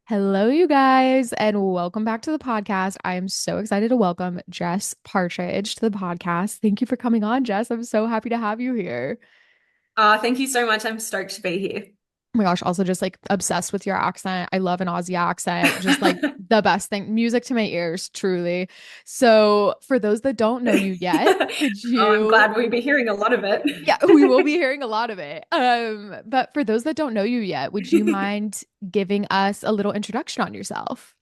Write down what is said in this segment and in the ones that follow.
Hello, you guys, and welcome back to the podcast. I am so excited to welcome Jess Partridge to the podcast. Thank you for coming on, Jess. I'm so happy to have you here. Thank you so much. I'm stoked to be Oh my gosh, also just like obsessed with your accent. I love an Aussie accent, just like here. the best thing. Music to my ears, truly. So, for those that don't know you yet, could Oh, I'm you? glad we'll be hearing a lot of Yeah, we will it. be hearing a lot of it. But for those that don't know you yet, would you mind giving us a little introduction on yourself?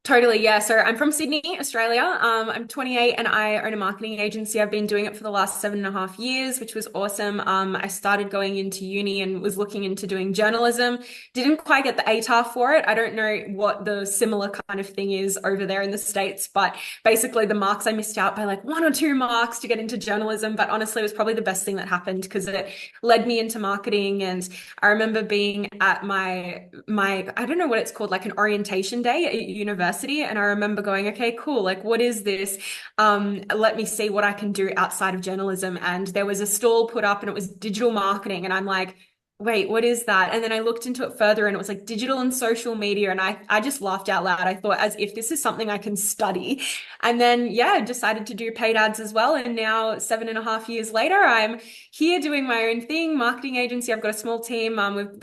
Totally, yeah. So I'm from Sydney, Australia. I'm 28 and I own a marketing agency. I've been doing it for the last 7.5 years, which was awesome. I started going into uni and was looking into doing journalism. Didn't quite get the ATAR for it. I don't know what the similar kind of thing is over there in the States, but basically the marks I missed out by like 1 or 2 marks to get into journalism. But honestly, it was probably the best thing that happened because it led me into marketing. And I remember being at my I don't know what it's called, like an orientation day at university, and I remember going, okay, cool, like what is this? Let me see what I can do outside of journalism. And there was a stall put up and it was digital marketing, and I'm like, wait, what is that? And then I looked into it further and it was like digital and social media. And I just laughed out loud. I thought, as if this is something I can study. And then, yeah, decided to do paid ads as well. And now, 7.5 years later, I'm here doing my own thing, marketing agency. I've got a small team.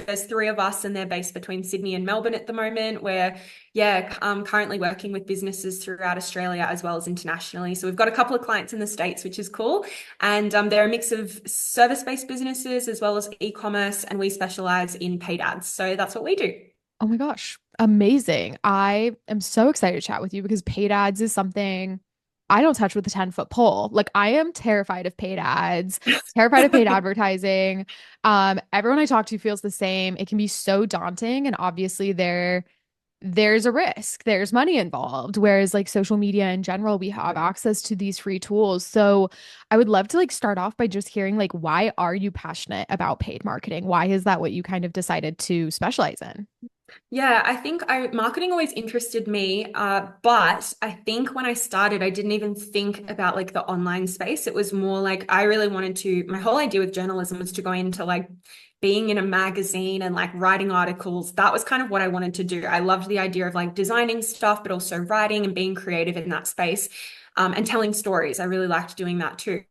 There's three of us, and they're based between Sydney and Melbourne at the moment. We're, yeah, currently working with businesses throughout Australia as well as internationally. So we've got a couple of clients in the States, which is cool. And they're a mix of service-based businesses as well as e-commerce, and we specialize in paid ads. So that's what we do. Oh my gosh, amazing. I am so excited to chat with you because paid ads is something I don't touch with a 10-foot pole. Like I am terrified of paid ads, terrified of paid advertising. Everyone I talk to feels the same. It can be so daunting and obviously there's a risk. There's money involved. Whereas like social media in general, we have access to these free tools. So I would love to like start off by just hearing like why are you passionate about paid marketing? Why is that what you kind of decided to specialize in? Yeah, I think marketing always interested me, but I think when I started, I didn't even think about like the online space. It was more like I really wanted to. My whole idea with journalism was to go into like being in a magazine and like writing articles. That was kind of what I wanted to do. I loved the idea of like designing stuff, but also writing and being creative in that space, and telling stories. I really liked doing that too.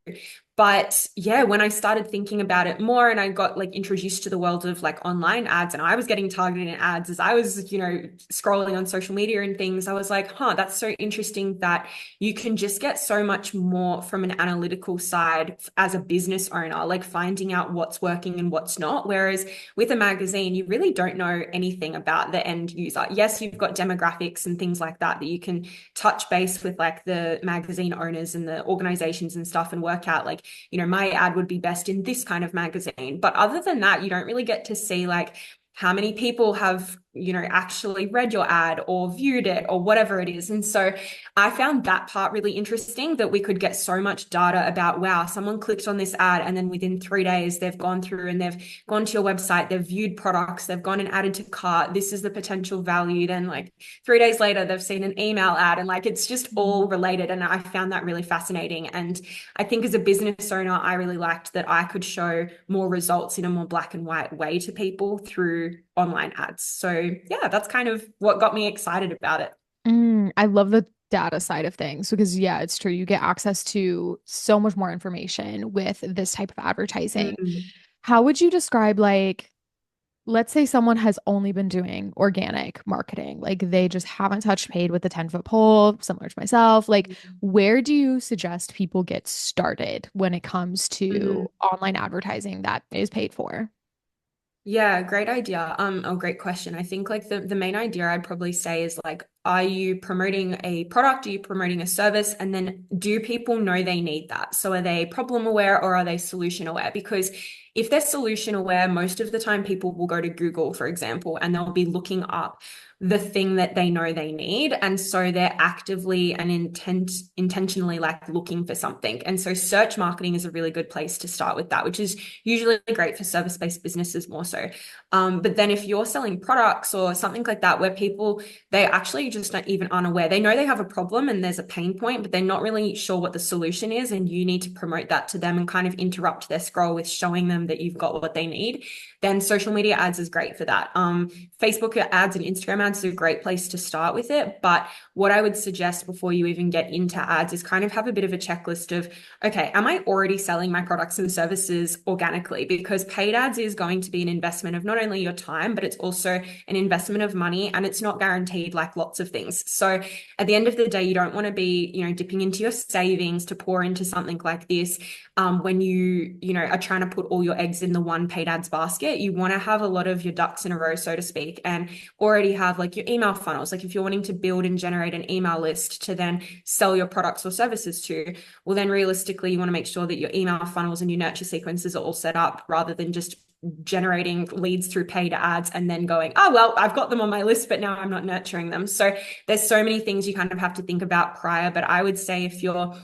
But yeah, when I started thinking about it more and I got like introduced to the world of like online ads, and I was getting targeted in ads as I was, scrolling on social media and things, I was like, huh, that's so interesting that you can just get so much more from an analytical side as a business owner, like finding out what's working and what's not. Whereas with a magazine, you really don't know anything about the end user. Yes, you've got demographics and things like that you can touch base with like the magazine owners and the organizations and stuff and work out like, my ad would be best in this kind of magazine. But other than that, you don't really get to see like how many people have, actually read your ad or viewed it or whatever it is. And so I found that part really interesting, that we could get so much data about, wow, someone clicked on this ad and then within 3 days they've gone through and they've gone to your website, they've viewed products, they've gone and added to cart. This is the potential value. Then like 3 days later, they've seen an email ad, and like it's just all related. And I found that really fascinating. And I think as a business owner, I really liked that I could show more results in a more black and white way to people through online ads. So yeah, that's kind of what got me excited about it. I love the data side of things because, yeah, it's true. You get access to so much more information with this type of advertising. Mm. How would you describe, like, let's say someone has only been doing organic marketing, like they just haven't touched paid with the 10-foot pole, similar to myself. Like, where do you suggest people get started when it comes Mm. to online advertising that is paid for? Yeah, great idea. Great question. I think like the main idea I'd probably say is like, are you promoting a product? Are you promoting a service? And then do people know they need that? So are they problem aware or are they solution aware? Because if they're solution aware, most of the time people will go to Google, for example, and they'll be looking up the thing that they know they need. And so they're actively and intentionally like looking for something. And so search marketing is a really good place to start with that, which is usually great for service-based businesses more so. But then if you're selling products or something like that, where people, they actually just not even unaware, they know they have a problem and there's a pain point, but they're not really sure what the solution is. And you need to promote that to them and kind of interrupt their scroll with showing them that you've got what they need. Then social media ads is great for that. Facebook ads and Instagram ads is a great place to start with it. But what I would suggest before you even get into ads is kind of have a bit of a checklist of, okay, am I already selling my products and services organically? Because paid ads is going to be an investment of not only your time, but it's also an investment of money, and it's not guaranteed like lots of things. So at the end of the day, you don't want to be, dipping into your savings to pour into something like this. When you are trying to put all your eggs in the one paid ads basket, you want to have a lot of your ducks in a row, so to speak, and already have like your email funnels. Like if you're wanting to build and generate an email list to then sell your products or services to, well, then realistically, you want to make sure that your email funnels and your nurture sequences are all set up, rather than just generating leads through paid ads and then going, oh, well, I've got them on my list, but now I'm not nurturing them. So there's so many things you kind of have to think about prior. But I would say if you're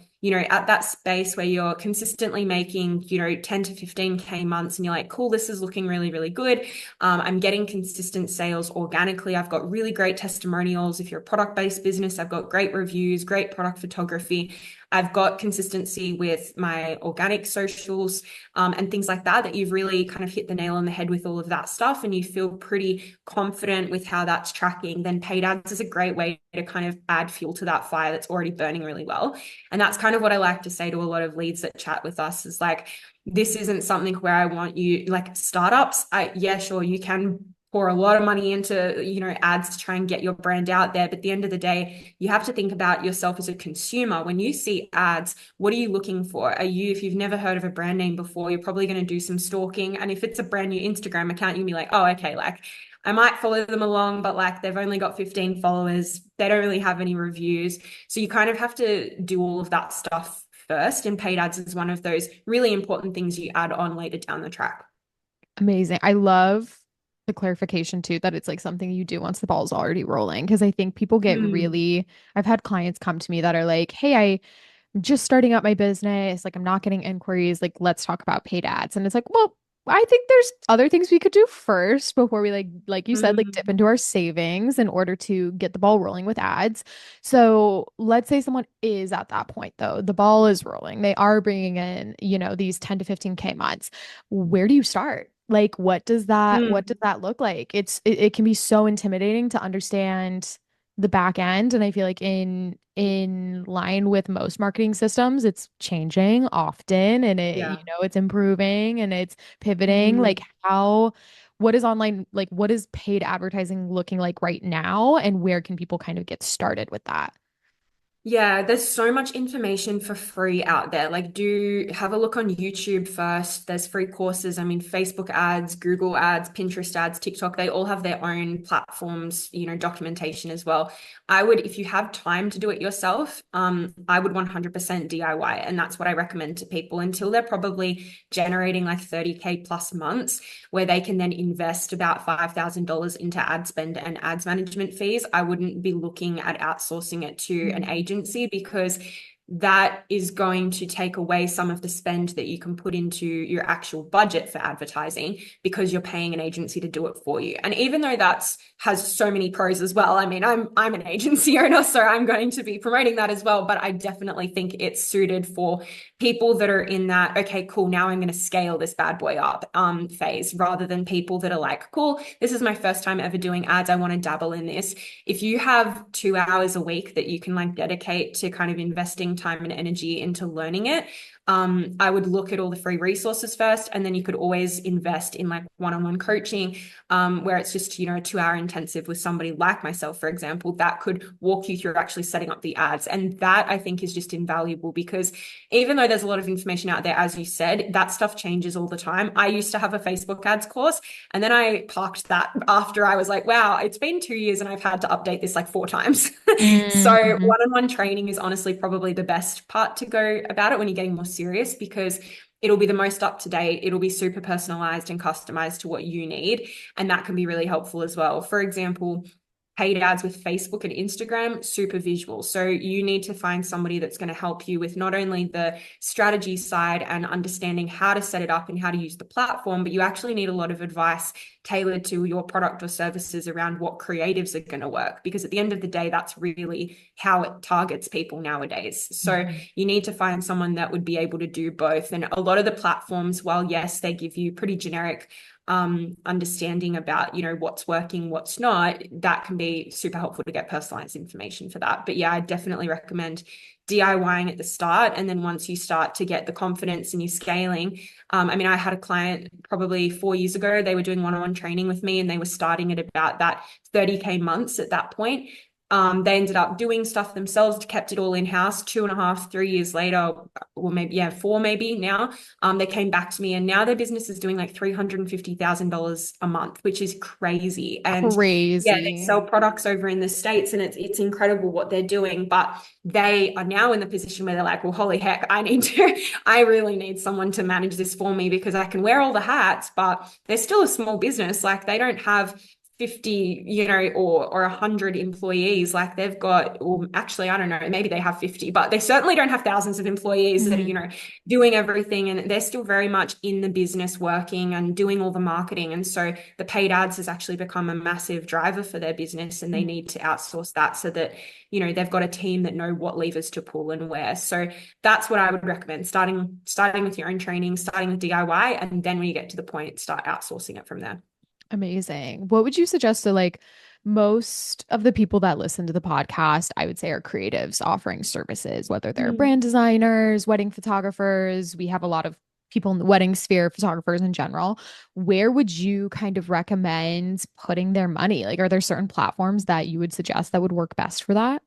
at that space where you're consistently making, 10 to 15K months, and you're like, cool, this is looking really, really good. I'm getting consistent sales organically. I've got really great testimonials. If you're a product-based business, I've got great reviews, great product photography. I've got consistency with my organic socials, and things like that, that you've really kind of hit the nail on the head with all of that stuff, and you feel pretty confident with how that's tracking, then paid ads is a great way to kind of add fuel to that fire that's already burning really well. And that's kind of what I like to say to a lot of leads that chat with us is like, this isn't something where I want you, like startups, yeah, sure, you can pour a lot of money into, ads to try and get your brand out there. But at the end of the day, you have to think about yourself as a consumer. When you see ads, what are you looking for? If you've never heard of a brand name before, you're probably going to do some stalking. And if it's a brand new Instagram account, you'll be like, oh, okay, like I might follow them along, but like they've only got 15 followers. They don't really have any reviews. So you kind of have to do all of that stuff first. And paid ads is one of those really important things you add on later down the track. Amazing. I love the clarification too that it's like something you do once the ball's already rolling. Because I think people get Mm, really, I've had clients come to me that are like, hey, I'm just starting up my business. Like, I'm not getting inquiries. Like, let's talk about paid ads. And it's like, well, I think there's other things we could do first before we like you said, like dip mm, into our savings in order to get the ball rolling with ads. So let's say someone is at that point though, the ball is rolling. They are bringing in, these 10 to 15K months. Where do you start? Like, what does that look like? It can be so intimidating to understand the back end. And I feel like in line with most marketing systems, it's changing often and yeah. it's improving and it's pivoting. Like Mhm. what is online, like what is paid advertising looking like right now? And where can people kind of get started with that? Yeah, there's so much information for free out there. Like, do have a look on YouTube first. There's free courses. I mean, Facebook ads, Google ads, Pinterest ads, TikTok, they all have their own platforms, documentation as well. I would, if you have time to do it yourself, I would 100% DIY. And that's what I recommend to people until they're probably generating like 30K plus months, where they can then invest about $5,000 into ad spend and ads management fees. I wouldn't be looking at outsourcing it to an Mm. agency, because that is going to take away some of the spend that you can put into your actual budget for advertising, because you're paying an agency to do it for you. And even though that's has so many pros as well, I mean, I'm an agency owner, so I'm going to be promoting that as well, but I definitely think it's suited for people that are in that, okay, cool, now I'm going to scale this bad boy up phase, rather than people that are like, cool, this is my first time ever doing ads, I want to dabble in this. If you have 2 hours a week that you can like dedicate to kind of investing time and energy into learning it, I would look at all the free resources first, and then you could always invest in like one-on-one coaching, where it's just, a 2 hour intensive with somebody like myself, for example, that could walk you through actually setting up the ads. And that I think is just invaluable, because even though there's a lot of information out there, as you said, that stuff changes all the time. I used to have a Facebook ads course, and then I parked that after I was like, wow, it's been 2 years and I've had to update this like 4 times. So Mm-hmm. one-on-one training is honestly probably the best part to go about it when you're getting more serious, because it'll be the most up to date. It'll be super personalized and customized to what you need. And that can be really helpful as well. For example, paid ads with Facebook and Instagram, super visual. So you need to find somebody that's going to help you with not only the strategy side and understanding how to set it up and how to use the platform, but you actually need a lot of advice tailored to your product or services around what creatives are going to work. Because at the end of the day, that's really how it targets people nowadays. So Mhm. you need to find someone that would be able to do both. And a lot of the platforms, while yes, they give you pretty generic understanding about, what's working, what's not, that can be super helpful to get personalized information for that. But yeah, I definitely recommend DIYing at the start. And then once you start to get the confidence and you're scaling, I mean, I had a client probably 4 years ago, they were doing one-on-one training with me and they were starting at about that 30K months at that point. They ended up doing stuff themselves, kept it all in-house. 2.5, 3 years later, or maybe, yeah, 4 maybe now, they came back to me and now their business is doing like $350,000 a month, which is crazy. And yeah, they Crazy. sell products over in the States and it's incredible what they're doing. But they are now in the position where they're like, well, holy heck, I really need someone to manage this for me because I can wear all the hats, but they're still a small business. Like they don't have 50, or 100 employees. Like they've got, or actually, I don't know, maybe they have 50, but they certainly don't have thousands of employees that are, Mhm. doing everything. And they're still very much in the business working and doing all the marketing. And so the paid ads has actually become a massive driver for their business and they need to outsource that so that, they've got a team that know what levers to pull and where. So that's what I would recommend, starting with your own training, starting with DIY, and then when you get to the point, start outsourcing it from there. Amazing. What would you suggest to like most of the people that listen to the podcast, I would say are creatives offering services, whether they're Mm. brand designers, wedding photographers, we have a lot of people in the wedding sphere, photographers in general. Where would you kind of recommend putting their money? Like, are there certain platforms that you would suggest that would work best for that?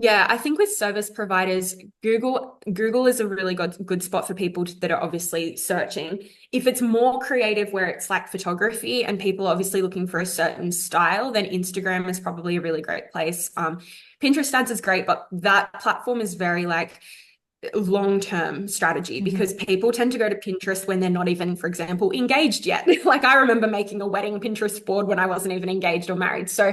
Yeah, I think with service providers, Google is a really good spot for people that are obviously searching. If it's more creative where it's like photography and people are obviously looking for a certain style, then Instagram is probably a really great place. Pinterest ads is great, but that platform is very like long-term strategy Mhm. because people tend to go to Pinterest when they're not even, for example, engaged yet. Like I remember making a wedding Pinterest board when I wasn't even engaged or married. So,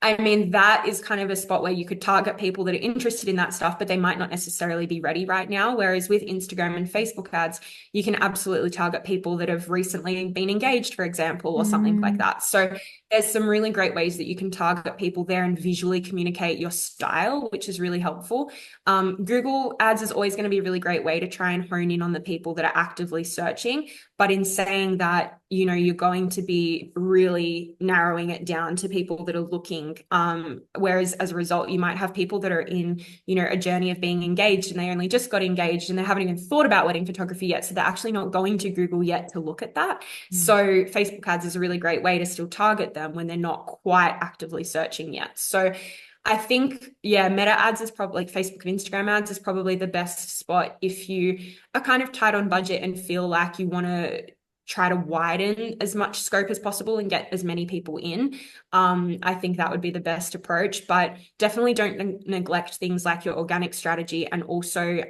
I mean, that is kind of a spot where you could target people that are interested in that stuff, but they might not necessarily be ready right now. Whereas with Instagram and Facebook ads, you can absolutely target people that have recently been engaged, for example, or something like Mm, that. So there's some really great ways that you can target people there and visually communicate your style, which is really helpful. Google Ads is always going to be a really great way to try and hone in on the people that are actively searching. But in saying that, you're going to be really narrowing it down to people that are looking. Whereas as a result, you might have people that are in, a journey of being engaged and they only just got engaged and they haven't even thought about wedding photography yet. So they're actually not going to Google yet to look at that. mm, So Facebook ads is a really great way to still target them when they're not quite actively searching yet. So I think, yeah, Meta ads is probably like Facebook and Instagram ads is probably the best spot if you are kind of tight on budget and feel like you want to try to widen as much scope as possible and get as many people in. I think that would be the best approach, but definitely don't neglect things like your organic strategy and also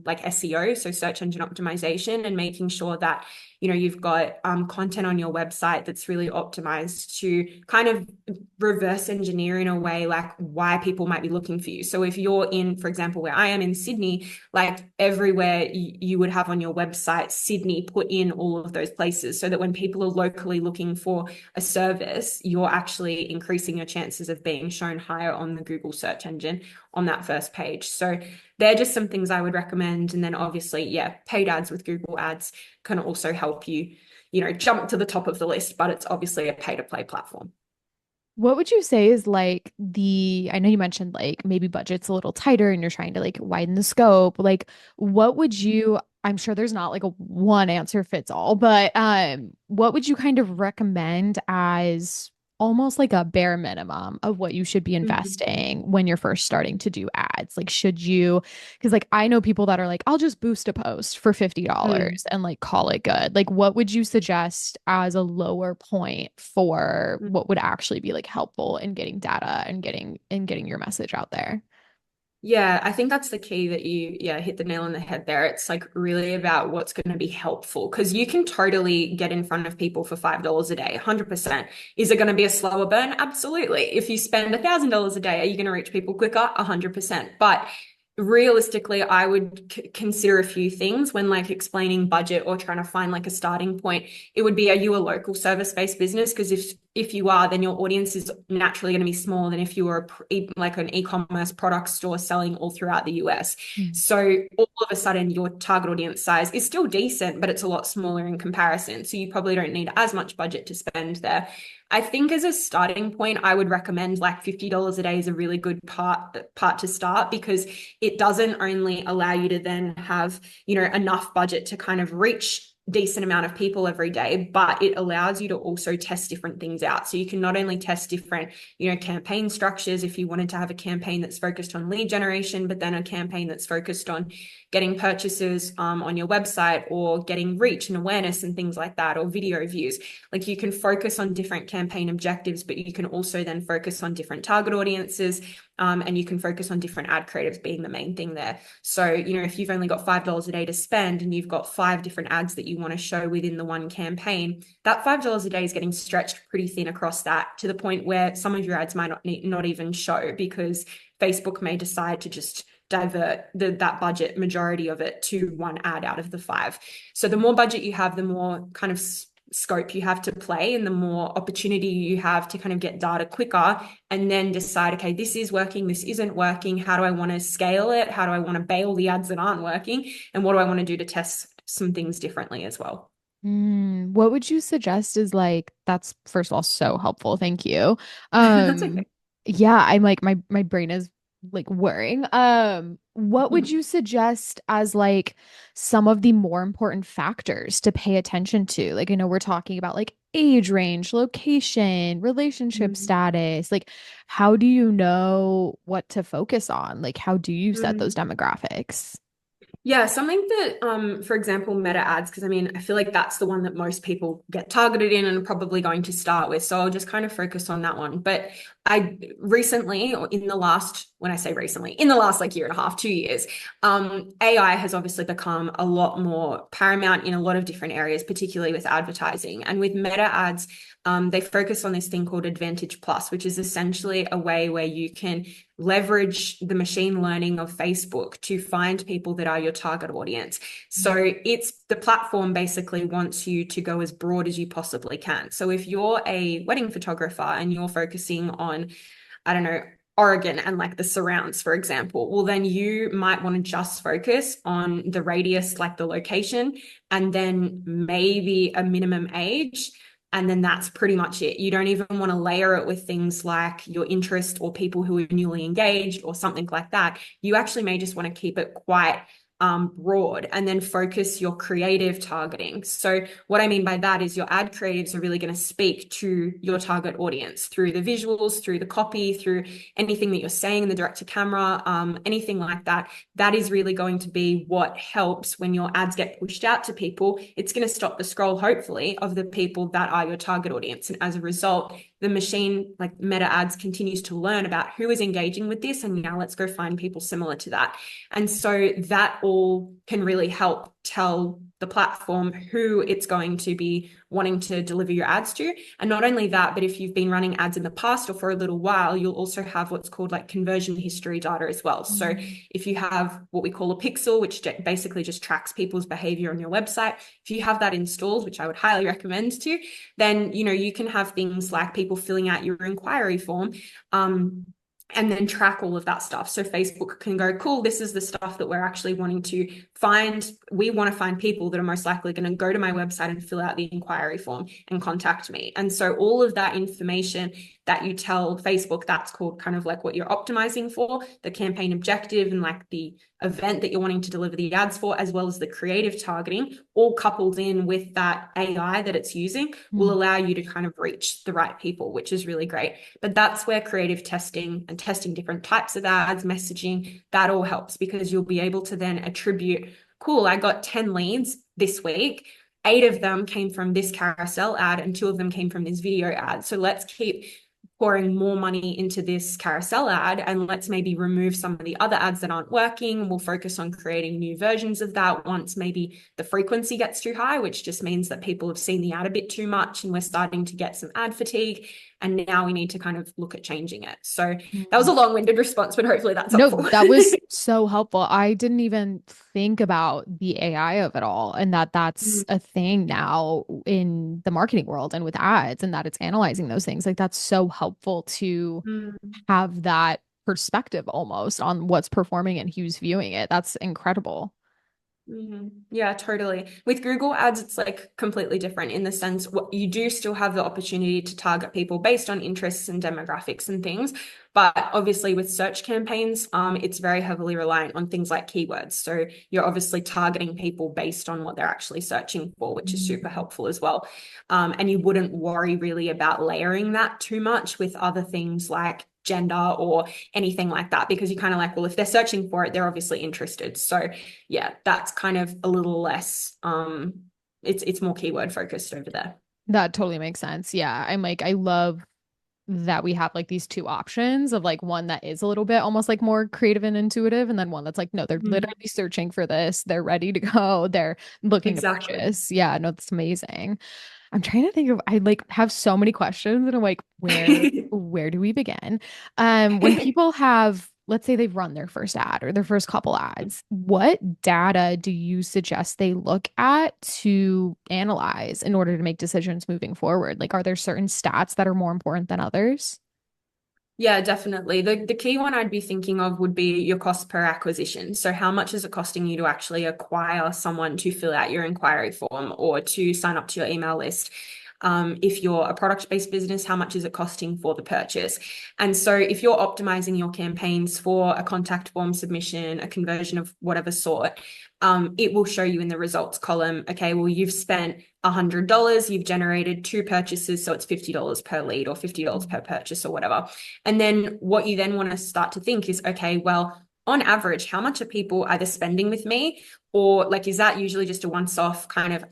like SEO, so search engine optimization, and making sure that you've got content on your website that's really optimized to kind of reverse engineer in a way like why people might be looking for you. So if you're in, for example, where I am in Sydney, like everywhere you would have on your website, Sydney, put in all of those places so that when people are locally looking for a service, you're actually increasing your chances of being shown higher on the Google search engine on that first page. So they're just some things I would recommend. And then obviously, yeah, paid ads with Google ads can also help you, jump to the top of the list, but it's obviously a pay to play platform. What would you say is like I know you mentioned like maybe budget's a little tighter and you're trying to like widen the scope. Like, what would you, I'm sure there's not like a one answer fits all, but what would you kind of recommend as almost like a bare minimum of what you should be Mhm. investing when you're first starting to do ads? Like, should you, because like I know people that are like, I'll just boost a post for Mm. $50 and like call it good. Like, what would you suggest as a lower point for what would actually be like helpful in getting data and getting your message out there? Yeah, I think that's the key that yeah, hit the nail on the head there. It's like really about what's going to be helpful because you can totally get in front of people for $5 a day, 100%. Is it going to be a slower burn? Absolutely. If you spend $1,000 a day, are you going to reach people quicker? 100%. But realistically, I would consider a few things when like explaining budget or trying to find like a starting point. It would be, are you a local service-based business? Because if you are, then your audience is naturally going to be smaller than if you were like an e-commerce product store selling all throughout the US. Mm. So all of a sudden, your target audience size is still decent, but it's a lot smaller in comparison. So you probably don't need as much budget to spend there. I think as a starting point, I would recommend like $50 a day is a really good part to start, because it doesn't only allow you to then have, enough budget to kind of reach decent amount of people every day, but it allows you to also test different things out. So you can not only test different, campaign structures if you wanted to have a campaign that's focused on lead generation, but then a campaign that's focused on getting purchases on your website, or getting reach and awareness and things like that, or video views. Like you can focus on different campaign objectives, but you can also then focus on different target audiences. And you can focus on different ad creatives being the main thing there. So, if you've only got $5 a day to spend and you've got 5 different ads that you want to show within the one campaign, that $5 a day is getting stretched pretty thin across that, to the point where some of your ads might not even show, because Facebook may decide to just divert that budget, majority of it, to one ad out of the 5. So the more budget you have, the more kind of scope you have to play, and the more opportunity you have to kind of get data quicker, and then decide, okay, this is working, this isn't working. How do I want to scale it? How do I want to bail the ads that aren't working? And what do I want to do to test some things differently as well? What would you suggest is like, that's first of all so helpful. Thank you. That's okay. Yeah, I'm like my brain is like whirring. What would you suggest as like some of the more important factors to pay attention to? Like I know we're talking about like age range, location, relationship status. Like how do you know what to focus on? Like how do you set those Mm. demographics? Yeah, something that, for example, meta ads, because I mean, I feel like that's the one that most people get targeted in and are probably going to start with. So I'll just kind of focus on that one. But I recently, or in the last, when I say recently, in the last like year and a half, 2 years, AI has obviously become a lot more paramount in a lot of different areas, particularly with advertising. And with meta ads, they focus on this thing called Advantage Plus, which is essentially a way where you can leverage the machine learning of Facebook to find people that are your target audience. So it's the platform basically wants you to go as broad as you possibly can. So if you're a wedding photographer and you're focusing on, I don't know, Oregon and like the surrounds, for example, well, then you might want to just focus on the radius, like the location, and then maybe a minimum age. And then that's pretty much it. You don't even want to layer it with things like your interest or people who are newly engaged or something like that. You actually may just want to keep it quite broad, and then focus your creative targeting. So what I mean by that is your ad creatives are really going to speak to your target audience through the visuals, through the copy, through anything that you're saying in the direct to camera, anything like that. That is really going to be what helps when your ads get pushed out to people. It's going to stop the scroll, hopefully, of the people that are your target audience. And as a result, the machine, like meta ads, continues to learn about who is engaging with this. And now let's go find people similar to that. And so that all can really help tell the platform who it's going to be wanting to deliver your ads to. And not only that, but if you've been running ads in the past or for a little while, you'll also have what's called like conversion history data as well. So if you have what we call a pixel, which basically just tracks people's behavior on your website, if you have that installed, which I would highly recommend to, then you can have things like people filling out your inquiry form, and then track all of that stuff. So Facebook can go, cool, this is the stuff that we're actually wanting to find. We want to find people that are most likely going to go to my website and fill out the inquiry form and contact me. And so all of that information that you tell Facebook, that's called kind of like what you're optimizing for, the campaign objective and like the event that you're wanting to deliver the ads for, as well as the creative targeting, all coupled in with that AI that it's using, will allow you to kind of reach the right people, which is really great. But that's where creative testing and testing different types of ads, messaging, that all helps, because you'll be able to then attribute, cool, I got 10 leads this week. 8 of them came from this carousel ad and 2 of them came from this video ad. So let's keep pouring more money into this carousel ad, and let's maybe remove some of the other ads that aren't working. We'll focus on creating new versions of that once maybe the frequency gets too high, which just means that people have seen the ad a bit too much and we're starting to get some ad fatigue. And now we need to kind of look at changing it. So that was Mm. a long-winded response, but hopefully that's No, helpful. that was so helpful. I didn't even think about the AI of it all and that that's a thing now in the marketing world and with ads and that it's analyzing those things. Like that's so helpful to Mm. have that perspective almost on what's performing and who's viewing it. That's incredible. Yeah, totally. With Google Ads, it's like completely different in the sense what you do still have the opportunity to target people based on interests and demographics and things. But obviously with search campaigns, it's very heavily reliant on things like keywords. So you're obviously targeting people based on what they're actually searching for, which is super Mm. helpful as well. And you wouldn't worry really about layering that too much with other things like gender or anything like that, because you're kind of like, well, if they're searching for it, they're obviously interested. So yeah, that's kind of a little less it's more keyword focused over there. That totally makes sense. Yeah. I'm like, I love that we have like these two options of like one that is a little bit almost like more creative and intuitive, and then one that's like, no, they're Mm. literally searching for this. They're ready to go. They're looking to Exactly. purchase. Yeah, no, that's amazing. I'm trying to think of I like have so many questions and I'm like, where do we begin? When people have, let's say they've run their first ad or their first couple ads, what data do you suggest they look at to analyze in order to make decisions moving forward? Like, are there certain stats that are more important than others? Yeah, definitely. The key one I'd be thinking of would be your cost per acquisition. So how much is it costing you to actually acquire someone to fill out your inquiry form or to sign up to your email list? If you're a product-based business, how much is it costing for the purchase? And so if you're optimizing your campaigns for a contact form submission, a conversion of whatever sort, it will show you in the results column, okay, well, you've spent $100, you've generated two purchases, so it's $50 per lead or $50 per purchase or whatever. And then what you then want to start to think is, okay, well, on average, how much are people either spending with me, or like, is that usually just a once off kind of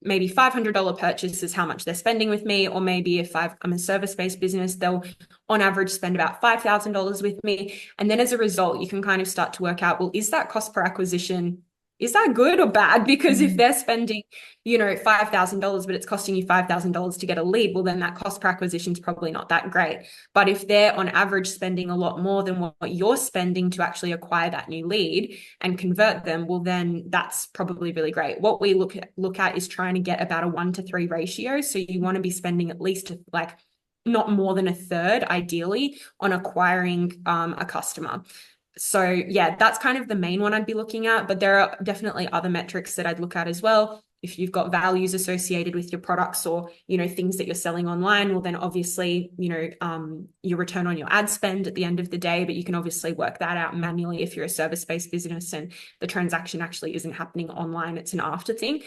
maybe $500 purchase is how much they're spending with me? Or maybe if I'm a service based business, they'll on average spend about $5,000 with me. And then as a result, you can kind of start to work out, well, is that cost per acquisition? Is that good or bad? Because if Mhm. they're spending, $5,000, but it's costing you $5,000 to get a lead, well, then that cost per acquisition is probably not that great. But if they're on average spending a lot more than what you're spending to actually acquire that new lead and convert them, well, then that's probably really great. What we look at is trying to get about a 1 to 3 ratio. So you want to be spending at least like not more than a third, ideally, on acquiring a customer. So yeah, that's kind of the main one I'd be looking at, but there are definitely other metrics that I'd look at as well. If you've got values associated with your products or, things that you're selling online, well, then obviously, your return on your ad spend at the end of the day, but you can obviously work that out manually if you're a service-based business and the transaction actually isn't happening online, it's an after thing.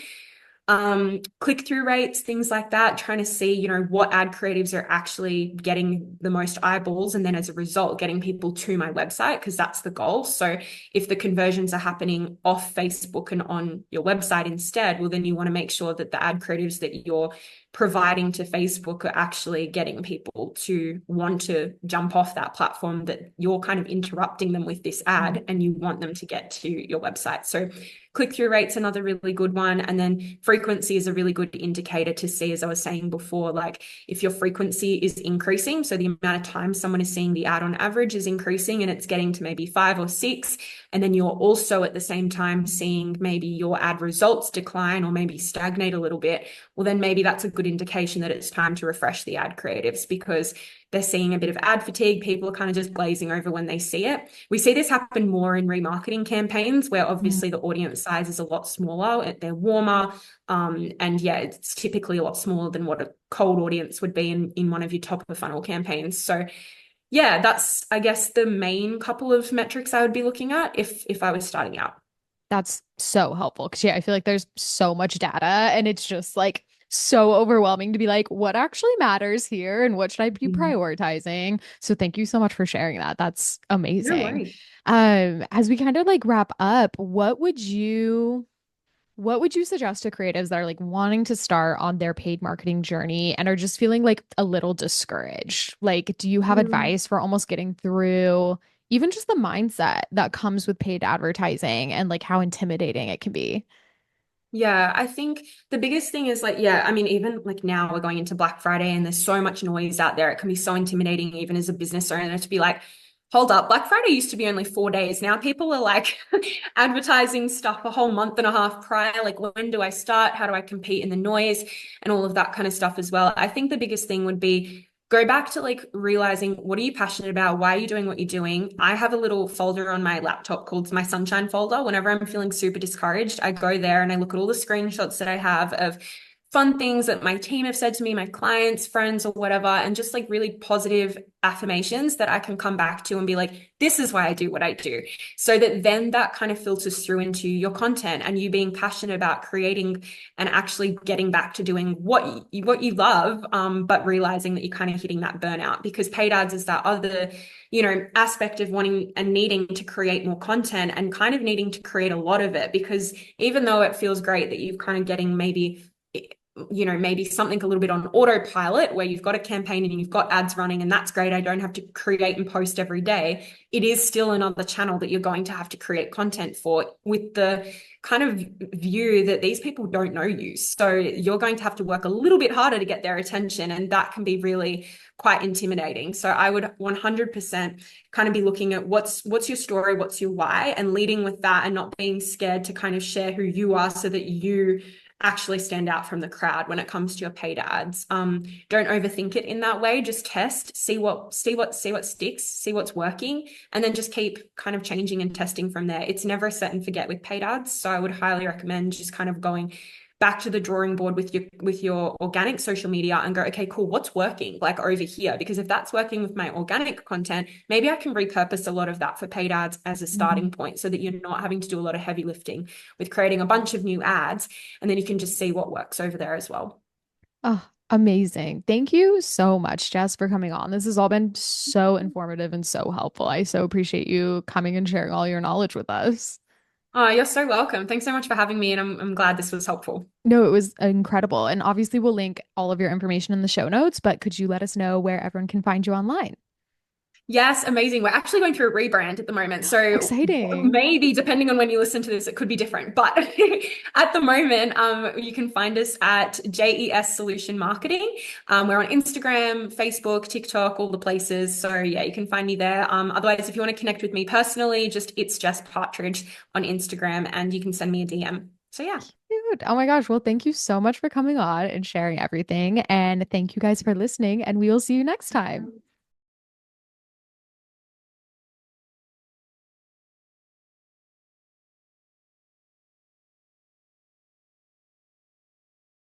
Click-through rates, things like that, trying to see, what ad creatives are actually getting the most eyeballs, and then as a result, getting people to my website, because that's the goal. So if the conversions are happening off Facebook and on your website instead, well, then you want to make sure that the ad creatives that you're providing to Facebook are actually getting people to want to jump off that platform, that you're kind of interrupting them with this ad and you want them to get to your website. So click-through rate's another really good one. And then frequency is a really good indicator to see, as I was saying before, like if your frequency is increasing, so the amount of time someone is seeing the ad on average is increasing and it's getting to maybe 5 or 6, and then you're also at the same time seeing maybe your ad results decline or maybe stagnate a little bit, well, then maybe that's a good indication that it's time to refresh the ad creatives, because they're seeing a bit of ad fatigue. People are kind of just glazing over when they see it. We see this happen more in remarketing campaigns where Mm. obviously the audience size is a lot smaller, they're warmer, and yeah, it's typically a lot smaller than what a cold audience would be in one of your top of funnel campaigns. So yeah, that's, I guess, the main couple of metrics I would be looking at if I was starting out. That's so helpful because yeah, I feel like there's so much data and it's just like so overwhelming to be like, what actually matters here and what should I be prioritizing? So thank you so much for sharing that. That's No amazing. worries. As we kind of like wrap up, what would you suggest to creatives that are like wanting to start on their paid marketing journey and are just feeling like a little discouraged? Like, do you have Mm. advice for almost getting through even just the mindset that comes with paid advertising and like how intimidating it can be? Yeah, I think the biggest thing is like, yeah, I mean, even like now we're going into Black Friday and there's so much noise out there. It can be so intimidating, even as a business owner, to be like, hold up, Black Friday used to be only 4 days. Now people are like advertising stuff a whole month and a half prior. Like, when do I start? How do I compete in the noise and all of that kind of stuff as well? I think the biggest thing would be go back to like realizing what are you passionate about? Why are you doing what you're doing? I have a little folder on my laptop called my sunshine folder. Whenever I'm feeling super discouraged, I go there and I look at all the screenshots that I have of fun things that my team have said to me, my clients, friends, or whatever, and just like really positive affirmations that I can come back to and be like, this is why I do what I do. So that then that kind of filters through into your content and you being passionate about creating and actually getting back to doing what you love, but realizing that you're kind of hitting that burnout because paid ads is that other, aspect of wanting and needing to create more content and kind of needing to create a lot of it because even though it feels great that you're kind of getting maybe something a little bit on autopilot where you've got a campaign and you've got ads running and that's great. I don't have to create and post every day. It is still another channel that you're going to have to create content for with the kind of view that these people don't know you. So you're going to have to work a little bit harder to get their attention. And that can be really quite intimidating. So I would 100% kind of be looking at what's your story, what's your why, and leading with that and not being scared to kind of share who you are so that you actually stand out from the crowd when it comes to your paid ads. Don't overthink it in that way. Just test, see what sticks, see what's working, and then just keep kind of changing and testing from there. It's never a set and forget with paid ads. So I would highly recommend just kind of going back to the drawing board with your organic social media and go, okay, cool, what's working like over here? Because if that's working with my organic content, maybe I can repurpose a lot of that for paid ads as a starting Mhm. point so that you're not having to do a lot of heavy lifting with creating a bunch of new ads and then you can just see what works over there as well. Oh, amazing. Thank you so much, Jess, for coming on. This has all been so informative and so helpful. I so appreciate you coming and sharing all your knowledge with us. Oh, you're so welcome. Thanks so much for having me, and I'm glad this was helpful. No, it was incredible. And obviously, we'll link all of your information in the show notes, but could you let us know where everyone can find you online? Yes, amazing. We're actually going through a rebrand at the moment. So Exciting. maybe depending on when you listen to this, it could be different. But at the moment, you can find us at JES Solution Marketing. We're on Instagram, Facebook, TikTok, all the places. So yeah, you can find me there. Otherwise, if you want to connect with me personally, just it's Jess Partridge on Instagram and you can send me a DM. So yeah. Cute. Oh my gosh. Well, thank you so much for coming on and sharing everything. And thank you guys for listening. And we will see you next time.